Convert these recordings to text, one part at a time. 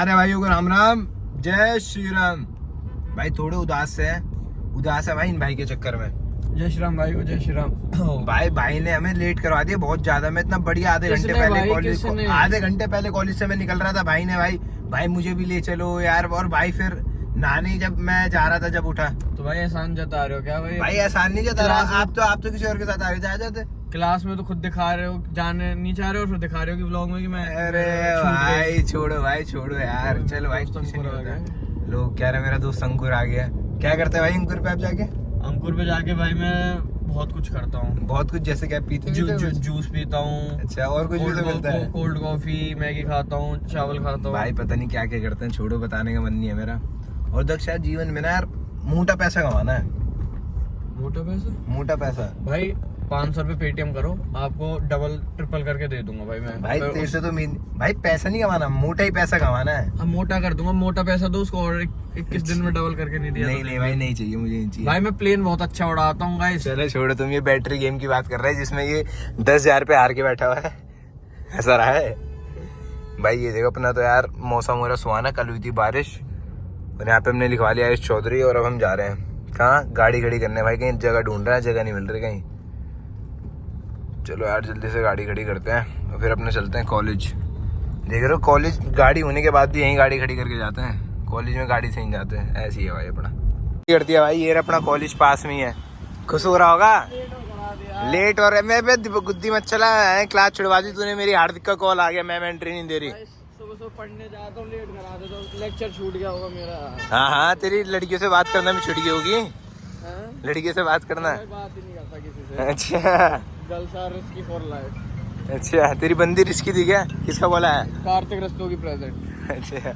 अरे भाइयों को राम राम, जय श्री राम। भाई थोड़े उदास है भाई इन भाई के चक्कर में। जय श्री राम भाई को, जय श्री राम। भाई ने हमें लेट करवा दिया बहुत ज्यादा। मैं इतना बढ़िया आधे घंटे पहले कॉलेज से मैं निकल रहा था। भाई ने भाई मुझे भी ले चलो यार। और भाई फिर नानी जब मैं जा रहा था जब उठा तो भाई एहसान जता रहे हो क्या भाई? भाई एहसान नहीं जता रहा। आप तो किसी और के साथ आ जाते। क्लास में तो खुद दिखा रहे हो, जाने नहीं चाह रहे हो, फिर दिखा रहे हो कि व्लॉग में कि मैं। अरे भाई छोड़ो यार। चलो भाई लोग कह रहे मेरा दोस्त अंकुर आ गया। क्या करते हैं भाई अंकुर पे आप जाके? अंकुर पे जाके भाई मैं बहुत कुछ करता हूँ। बहुत कुछ जैसे क्या पीते? जूस पीता हूँ। अच्छा, और कुछ भी तो मिलता है? कोल्ड कॉफी, मैगी खाता हूँ, चावल खाता हूँ। भाई पता नहीं क्या क्या करते हैं, छोड़ो, बताने का मन नहीं है मेरा। और दक्ष शायद जीवन में ना यार मोटा पैसा कमाना है। मोटा पैसा भाई 500 रुपये पेटीएम करो, आपको डबल ट्रिपल करके दे दूंगा भाई मैं। भाई तेरे से तो भाई पैसा नहीं कमाना, मोटा ही पैसा कमाना है। अब मोटा कर दूंगा, मोटा पैसा दो उसको, और 21 दिन में डबल करके नहीं दिया। नहीं भाई नहीं चाहिए, मुझे नहीं चाहिए भाई। मैं प्लेन बहुत अच्छा उड़ाता हूँ गाइस। चलो छोड़ो, तुम ये बैटरी गेम की बात कर रहे हैं जिसमें ये 10,000 पे हार के बैठा हुआ है। ऐसा रहा है भाई। ये देखो अपना तो यार मौसम हो रहा सुहाना, कल हुई थी बारिश और यहाँ पे हमने लिखवा लिया आयुष चौधरी। और अब हम जा रहे हैं कहाँ? गाड़ी खड़ी करने भाई। कहीं जगह ढूंढ रहे हैं, जगह नहीं मिल रही कहीं। चलो यार जल्दी से गाड़ी खड़ी करते हैं और फिर अपने चलते हैं कॉलेज। देख रहे हो कॉलेज गाड़ी होने के बाद भी यहीं गाड़ी खड़ी करके जाते हैं। कॉलेज में गाड़ी से ही जाते हैं, ऐसी है भाई अपना। करती है भाई ये अपना कॉलेज पास में ही है। खुश हो रहा होगा लेट हो रहा है। मैं गुद्दी मत चला है, क्लास छुड़वा दी तूने मेरी। हार्दिक का कॉल आ गया, मैं एंट्री नहीं दे रही। सुबह पढ़ने जाता हूँ, लेट करा देता हूँ, लेक्चर छूट गया होगा मेरा। हाँ तेरी लड़कियों से बात करना भी छूट गई होगी। लड़कियों से बात करना? बात ही नहीं करता किसी से। अच्छा girls are risky for life. अच्छा, तेरी बंदी रिस्की थी क्या? किसका बोला है? कार्तिक रस्तों की प्रेजेंट। अच्छा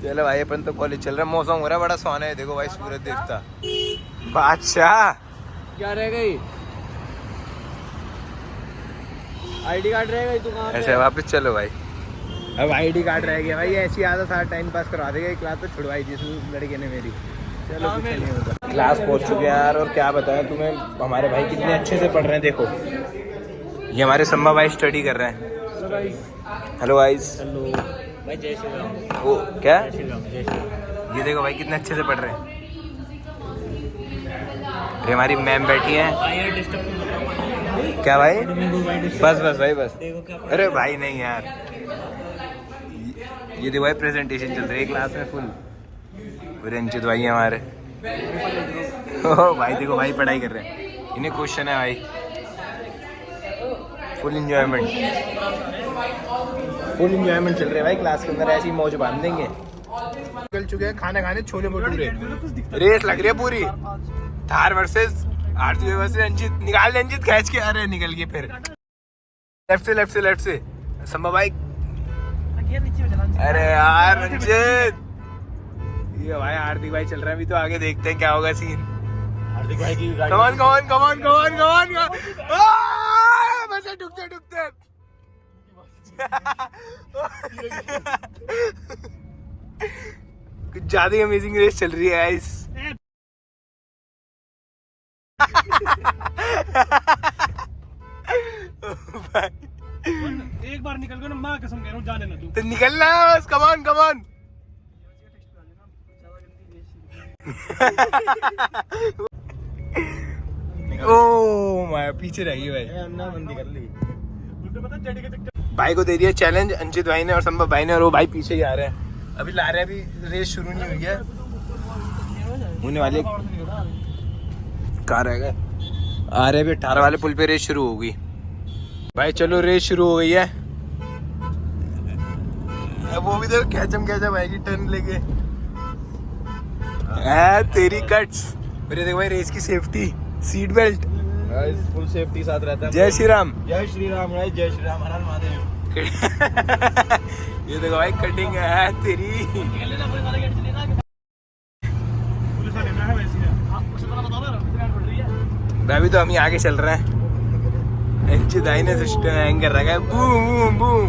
चलो भाई अपन तो कॉलेज चल रहा है। मौसम हो रहा है बड़ा सुहाना है। देखो भाई सूरज देखता बादशाह। क्या रह गई? आईडी कार्ड रह गई? तू कहाँ पे? ऐसे वापस चलो भाई। अब आईडी कार्ड रह गया भाई। ऐसी आधा सारा टाइम पास करवा देगा। क्लास तो छुड़वाई जिस लड़के ने मेरी। चलो कुछ नहीं होता। क्लास पहुंच चुके हैं यार। और क्या बताएं तुम्हें, हमारे भाई कितने अच्छे से पढ़ रहे हैं। देखो ये हमारे सम्मा भाई स्टडी कर रहे हैं। Hello guys. हेलो भाई, जय श्री राम। वो क्या? जय श्री राम, जय श्री राम। ये देखो भाई कितने अच्छे से पढ़ रहे हैं। ये हमारी मैम बैठी हैं। क्या भाई? बस भाई बस। अरे भाई नहीं यार, ये देखो भाई प्रेजेंटेशन चल रही है क्लास में फुल। रंजित भाई है हमारे। भाई देखो भाई पढ़ाई कर रहे हैं। इन्हें क्वेश्चन है भाई। फुल इंजॉयमेंट चल रहा है भाई क्लास के अंदर। ऐसी मौज बांध देंगे। चल चुके हैं खाना खाने, छोले भटूरे। रेस लग रही है पूरी। थार वर्सेस आरती वर्सेस रंजित। निकाल रंजित खींच के। अरे निकल गए फिर। लेफ्ट से संभव भाई। अरे यार रंजित, ये भाई हार्दिक भाई चल रहा है अभी। तो आगे देखते हैं क्या होगा सीन। हार्दिक भाई की गाड़ी। कमान बस डुकते कुछ ज्यादा अमेजिंग रेस चल रही है गाइस। एक बार निकल गया ना, माँ कसम कह रहा हूँ, जाने ना तू। तो निकलना है बस। कमान ओ माया पीछे रह गई भाई। अन्ना बंदी कर ली। भाई को दे दिया चैलेंज अंजित भाई ने और संभव भाई ने। और वो भाई पीछे ही आ रहे हैं। अभी ला रहे हैं, अभी रेस शुरू नहीं हुई है। होने वाले कहाँ रह गए? आ रहे अभी 18 वाले पुल पे रेस शुरू हो गई भाई। चलो रेस शुरू हो गई है। वो भी देखो कैचम आएगी टर्न लेके। तेरी कट्स। फिर देखो भाई रेस की safety, seat belt, full safety साथ रहता है। जय श्री राम। जय श्री राम भाई, जय श्री राम। हर हर महादेव। ये देखो भाई कटिंग है तेरी। अभी तो हम ही आगे चल रहे हैं। दाई ने सिस्टम हैंग कर रखा है। Boom boom.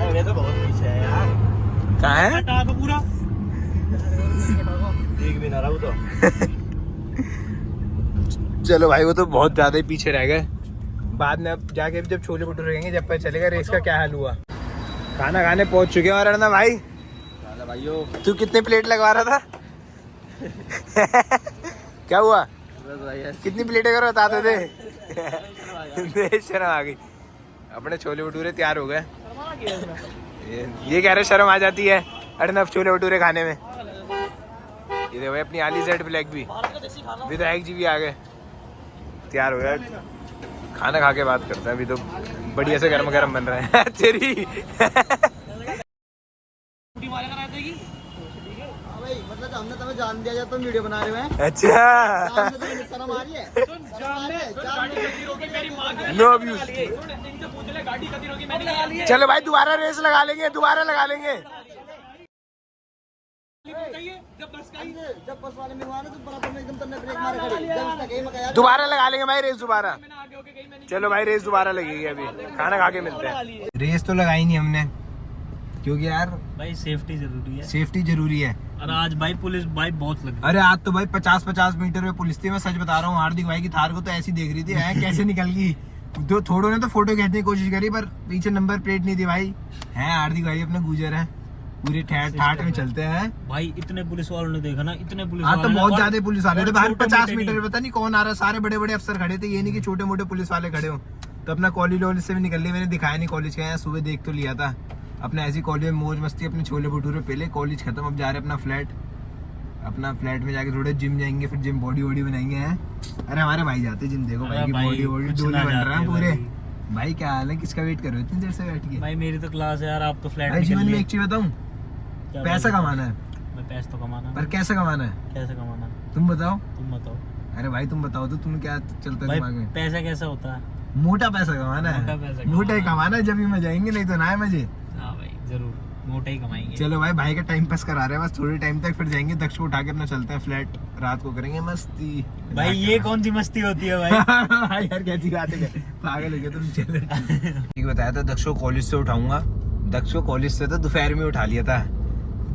अरे तो बहुत पीछे है यार। कहाँ है? पूरा देख भी ना रहा हूँ तो। चलो भाई वो तो बहुत ज्यादा ही पीछे रह गए। बाद में अब जाके जब छोले भटूरे रहेंगे जब पता चलेगा रेस का क्या हाल हुआ। खाना खाने पहुंच चुके हैं और अरना भाई भाइयों तू कितने प्लेट लगवा रहा था? क्या हुआ? कितनी प्लेटें करो बताते थे। शर्म आ गई। अपने छोले भटूरे तैयार हो गए। ये कह रहे शर्म आ जाती है अरनब छोले भटूरे खाने में। ये देखो अपनी आली जेड ब्लैक भी विधायक जी भी आ गए, तैयार हो गया। खाना खा के बात करते हैं, अभी तो बढ़िया से गर्म गर्म बन रहा है। तेरी मतलब हमने तुम्हें जान दिया जाए तो वीडियो बना रहे हैं। अच्छा शर्म आ रही है? No abuse. चलो भाई दोबारा रेस लगा लेंगे, दोबारा लगा लेंगे। जब बस वाले में हुआ ना तो बराबर में एकदम तुमने ब्रेक मार खड़ी। जब उसने कहीं मकाया दोबारा लगा लेंगे भाई रेस दोबारा। चलो भाई रेस दोबारा लगेगी, अभी खाना खा के मिलते हैं। रेस तो लगाई नहीं हमने क्योंकि यार भाई सेफ्टी जरूरी है, सेफ्टी जरूरी है। और आज भाई पुलिस भाई बहुत लगी। अरे आज तो भाई 50-50 मीटर में पुलिस थी। मैं सच बता रहा हूँ, हार्दिक भाई की थार को तो ऐसी देख रही थी है कैसे निकल गई। दो थोड़ों ने तो फोटो खींचने की कोशिश करी पर पीछे नंबर प्लेट नहीं थी भाई। है हार्दिक भाई अपने गुजर है, पूरे ठाट में चलते हैं भाई। इतने पुलिस वालों ने देखा ना, इतने पुलिस हाँ तो वालों ने, बहुत और- ज्यादा पुलिस वाले थे और बाहर। छोटे 50 मोटे मीटर नहीं। में पता नहीं कौन आ रहा, सारे बड़े बड़े अफसर खड़े थे। ये नहीं कि छोटे मोटे पुलिस वाले खड़े हो। तो अपना कॉलेज से भी निकल लिया, मैंने दिखाया नहीं कॉलेज का। सुबह देख तो लिया था अपना ऐसी कॉलेज में मौज मस्ती, अपने छोले भटूरे पहले। कॉलेज खत्म, अब जा रहे अपना फ्लैट। अपना फ्लैट में जाके थोड़े जिम जाएंगे, फिर जिम बॉडी वॉडी बनाएंगे हैं। अरे हमारे भाई जाते जिम, देखो भाई की भाई, बॉडी वॉडी कुछ डोले ना बन रहे हैं जाते पूरे। भाई। भाई क्या हाल है, किसका वेट कर रहे हो इतनी देर से बैठ के? भाई मेरी तो क्लास है यार, आप तो फ्लैट भाई निकल जीवन में लिए। एक चीज बताऊं, क्या पैसा भाई? कमाना है मैं पैसा तो कमाना है। पर कैसे कमाना है कैसे कमाना है? तुम बताओ। तुम बताओ अरे भाई तुम बताओ तो, तुम्हें क्या चलता है भाई, दिमाग में? पैसा कैसा होता है? मोटा पैसा कमाना मोटा है, पैसा मोटा ही कमाना। कमाना है, जब ही मजा आएंगे, नहीं तो ना है मजे। हाँ भाई जरूर मोटा ही कमाएंगे। चलो भाई का टाइम पास करा रहे हैं बस, थोड़े टाइम तक फिर जाएंगे। दक्ष को उठा के अपना चलते हैं फ्लैट, रात को करेंगे मस्ती। भाई ये कौन सी मस्ती होती है भाई? भाई यार कैसी बात है, पागल हो गया तुम। चलो ठीक बताया था, दक्ष को कॉलेज से उठाऊंगा। दक्ष को कॉलेज से तो दोपहर में उठा लिया था।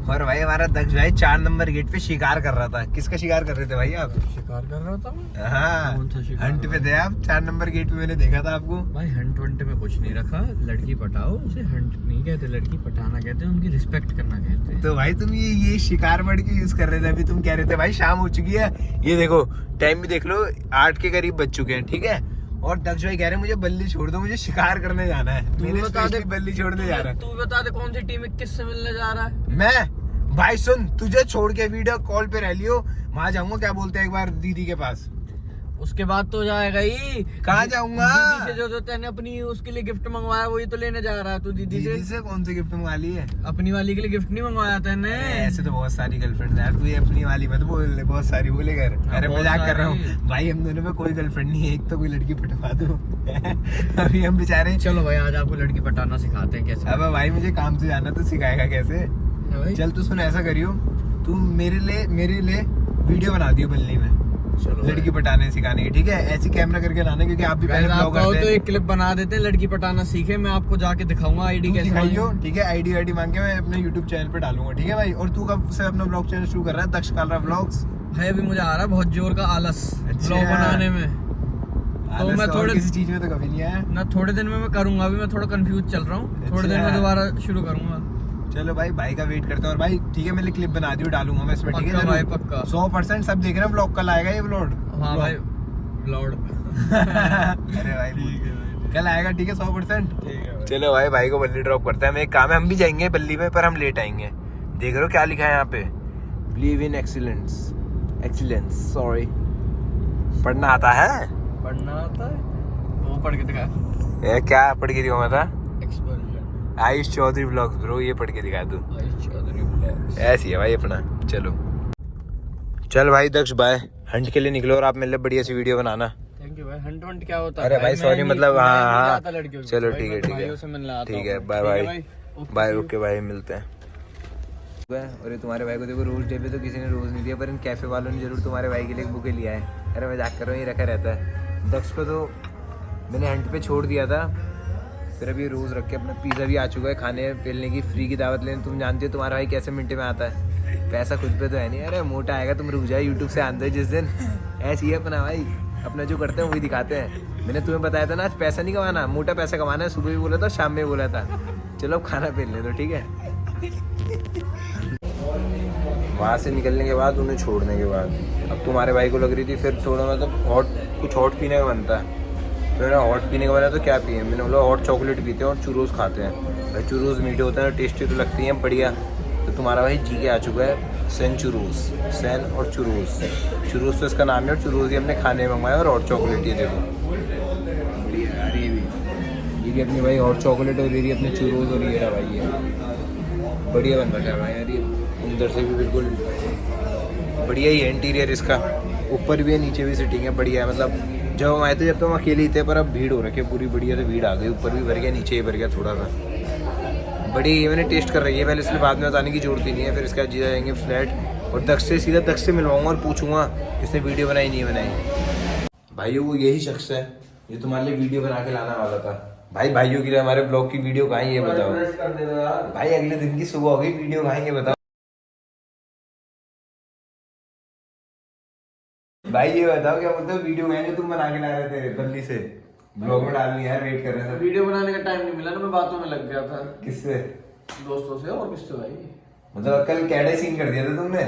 और भाई हमारा दक्ष भाई 4 नंबर गेट पे शिकार कर रहा था। किसका शिकार कर रहे थे भाई आप? शिकार कर रहा था हाँ कौन सा शिकार हंट पे थे आप 4 नंबर गेट पे, मैंने देखा था आपको। भाई। हंट वंट में कुछ नहीं रखा। लड़की पटाओ उसे हंट नहीं कहते, लड़की पटाना कहते हैं, उनकी रिस्पेक्ट करना कहते हैं। तो भाई तुम ये शिकार वर्ड की यूज कर रहे थे। अभी तुम कह रहे थे भाई शाम हो चुकी है, ये देखो टाइम भी देख लो, 8 के करीब बज चुके हैं, ठीक है। और दक्ष भाई कह रहे हैं मुझे बल्ली छोड़ दो, मुझे शिकार करने जाना है। मैंने बता दे, स्पेशली बल्ली छोड़ने जा रहा है। तू बता दे कौन सी टीम 21 से मिलने जा रहा है? मैं भाई सुन, तुझे छोड़ के वीडियो कॉल पे रह लियो, वहां जाऊंगा क्या बोलते हैं एक बार दीदी के पास। उसके बाद तो जाएगा ही। कहाँ जाऊंगा? दीदी से जो तेने अपनी उसके लिए गिफ्ट मंगवाया वही तो लेने जा रहा है तू। दीदी दीदी से कौन सी गिफ्ट मंगा ली है? अपनी वाली के लिए गिफ्ट नहीं मंगवाया तेने? ऐसे तो बहुत सारी गर्लफ्रेंड है यार, तू ये अपनी वाली मत बोल, बहुत सारी बोले कर। अरे बहुत मजाक कर रहा सारी। हूँ भाई, हम दोनों में कोई गर्लफ्रेंड नहीं है, एक तो कोई लड़की पटवा दो। अभी हम बेचारे। चलो भाई आज आपको लड़की पटाना सिखाते हैं कैसे। अब भाई मुझे काम से जाना, तो सिखाएगा कैसे? है भाई? चल तू सुन, ऐसा करियो, तू मेरे लिए वीडियो बना दियो बल्ली में, चलो लड़की पटाने सिखाने की, ठीक है? ऐसी कैमरा करके लाना, क्योंकि आप भी पहले आप ब्लॉग कहो करते तो हैं। एक क्लिप बना देते हैं, लड़की पटाना सीखे। मैं आपको जाके दिखाऊंगा आईडी तू कैसे दिखाइयो, बनानी। ठीक है? आईडी मांग के मैं अपने यूट्यूब चैनल पे डालूंगा, ठीक है भाई? और तू कब से अपना ब्लॉग चैनल शुरू कर रहा है? दक्ष कालरा व्लॉग्स। भाई अभी मुझे आ रहा है बहुत जोर का आलस अच्छा। ब्लॉग बनाने में। आलस मैं और थोड़े- किसी चीज में तो कभी नहीं आया। ना थोड़े दिन में मैं करूंगा, अभी मैं थोड़ा कंफ्यूज चल रहा हूँ। थोड़े दिन में अच्छा। दोबारा शुरू करूंगा। चलो भाई का वेट करते हैं। और भाई ठीक है, मैंने क्लिप बना दी, डालूंगा मैं इसमें, ठीक है? पक्का भाई, जरूर। पक्का। 100% सब देख रहे हैं, ब्लॉग कल आएगा ये ब्लॉग। हाँ भाई लॉर्ड। अरे भाई कल आएगा, ठीक है? 100%। चलो भाई को बल्ली ड्रॉप करते हैं। हमें एक काम है, हम भी जाएंगे बल्ली में, पर हम लेट आएंगे। देख रहे हो क्या लिखा है यहाँ पे? Believe in excellence. सॉरी, पढ़ना आता है? पढ़ना आता है? वो पढ़ के दिखा। ये क्या पढ़ के दिखाऊंगा था? Expert Ayush Chaudhary blogs bro, ये पढ़ के दिखा दूं। चौधरी ब्लॉग्स। ऐसी है भाई अपना। चलो चल भाई दक्ष बाय, हंट के लिए निकलो और आप मेरे लिए बढ़िया सी वीडियो बनाना। थैंक यू भाई। हंट वंट क्या होता है? अरे भाई सॉरी, मतलब हाँ चलो ठीक है, भाइयों से मिलने आता ठीक है, हूँ। बाय ठीक है bye okay, bye, see you। Okay भाई, मिलते हैं। और ये तुम्हारे भाई को देखो, रोज डे पे तो किसी ने रोज नहीं दिया, पर इन कैफे वालों ने जरूर तुम्हारे भाई के लिए एक बुके लिया है। अरे मजाक कर रहा हूँ, ये रखा रहता है। दक्ष को तो मैंने हंट पे छोड़ दिया था, फिर अभी रोज रख के अपना पिज़्ज़ा भी आ चुका है, खाने पीने की फ्री की दावत लेने। तुम जानते हो तुम्हारा भाई कैसे मिनटे में आता है, पैसा खुद पे तो है नहीं। अरे मोटा आएगा, तुम रुक जाए, यूट्यूब से आंदे जिस दिन। ऐसी है अपना भाई। अपना जो करते हैं वही दिखाते हैं। मैंने तुम्हें बताया था ना आज पैसा नहीं कमाना, मोटा पैसा कमाना है। सुबह भी बोला था, शाम में बोला था। चलो अब खाना पीन ले दो, ठीक है। वहाँ से निकलने के बाद, उन्हें छोड़ने के बाद, अब तुम्हारे भाई को लग रही थी फिर थोड़ा मतलब कुछ हॉट पीने का बनता है। तो मेरा हॉट पीने का बना तो क्या पिए, मैंने बोला हॉट चॉकलेट पीते हैं और चुरोस खाते हैं। भाई चुरोस मीठे होते हैं, टेस्टी तो लगती हैं बढ़िया। तो तुम्हारा भाई जी के आ चुका है सैन चुरोस, सैन और चुरोस तो इसका नाम है, और चुरोस ही हमने खाने में मंगवाया। और हॉट चॉकलेट ये देखो बढ़िया यार, ये भी अपनी भाई हॉट चॉकलेट, और ये अपने चुरोस, और ये रहा भाई ये बढ़िया बन रखा है भाई यार। ये अंदर से भी बिल्कुल बढ़िया ही है इंटीरियर इसका, ऊपर भी है नीचे भी सीटिंग है बढ़िया है। मतलब जब हम आए थे जब तो हम अकेले ही थे, पर अब भीड़ हो रखी है पूरी बढ़िया से, भीड़ आ गई, ऊपर भी भर गया नीचे ही भर गया थोड़ा सा। बड़ी ये मैंने टेस्ट कर रही है पहले, इसलिए बाद में बताने की जरूरत ही नहीं है। फिर इसके बाद जीजा जाएंगे फ्लैट, और दक्ष से सीधा दक्ष से मिलवाऊंगा और पूछूंगा किसने वीडियो बनाई नहीं बनाई। भाइयों वो यही शख्स है जो तुम्हारे लिए वीडियो बना के लाना वाला था। भाई भाइयों के लिए हमारे ब्लॉग की वीडियो कहाँ है ये बताओ भाई। अगले दिन की सुबह हो गई, वीडियो कहाँ है ये बताओ भाई। ये बताओ क्या मतलब वीडियो कहेंगे तुम बना के ला रहे थे बल्ली से, ब्लॉग में डालनी है, वेट कर रहे थे। वीडियो बनाने का टाइम नहीं मिला ना, मैं बातों में लग गया था किससे? दोस्तों से। और किससे भाई? मतलब कल कैडे सीन कर दिया था तुमने?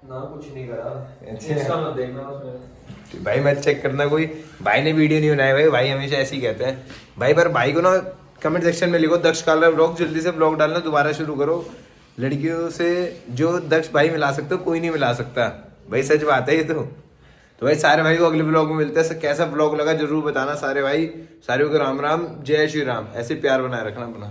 ना कुछ नहीं करा। अच्छा। इंस्टा मत देखना उसमें भाई मैं चेक करना, कोई भाई ने वीडियो नहीं बनाया। भाई हमेशा ऐसे ही कहते हैं भाई। पर भाई को ना कमेंट सेक्शन में लिखो दक्ष काला ब्लॉग, जल्दी से ब्लॉग डालना दोबारा शुरू करो। लड़कियों से जो दक्ष भाई मिला सकते हो कोई नहीं मिला सकता भाई, सच बात है ये तो भाई सारे भाई को अगले ब्लॉग में मिलते हैं। कैसा ब्लॉग लगा जरूर बताना सारे भाई। सारे को राम राम, जय श्री राम। ऐसे प्यार बनाए रखना अपना।